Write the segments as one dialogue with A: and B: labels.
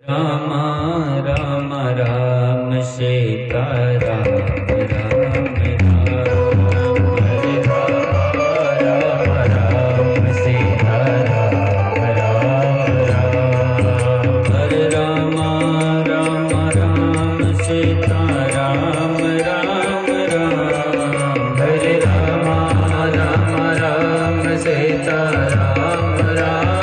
A: राम राम राम सीता राम राम राम हरे राम राम सीता राम राम राम हरे राम राम राम सीता राम राम राम हरे राम राम सीता राम राम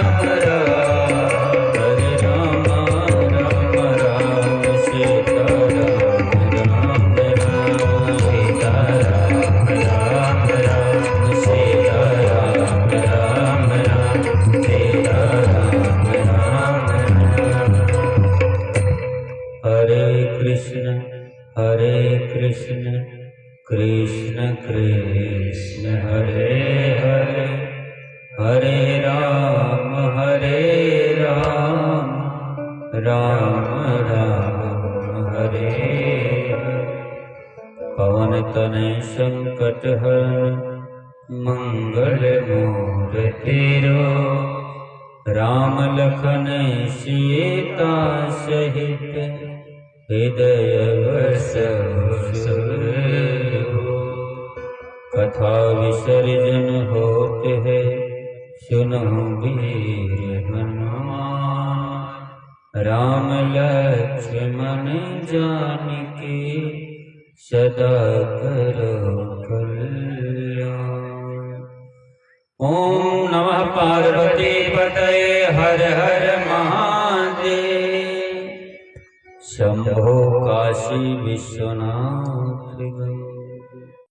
A: कृष्ण कृष्ण हरे हरे हरे राम राम राम हरे हरे। पवन तनय संकट हरण मंगल मूर्ति रो राम लखन सीता सहित हृदय बसहु कथा विसर्जन होत है सुनहु वीर हनुमान राम लक्ष्मण जानकी सदा करो कल्याण। ओम नमः पार्वती पतये हर हर महादेव शंभो काशी विश्वनाथ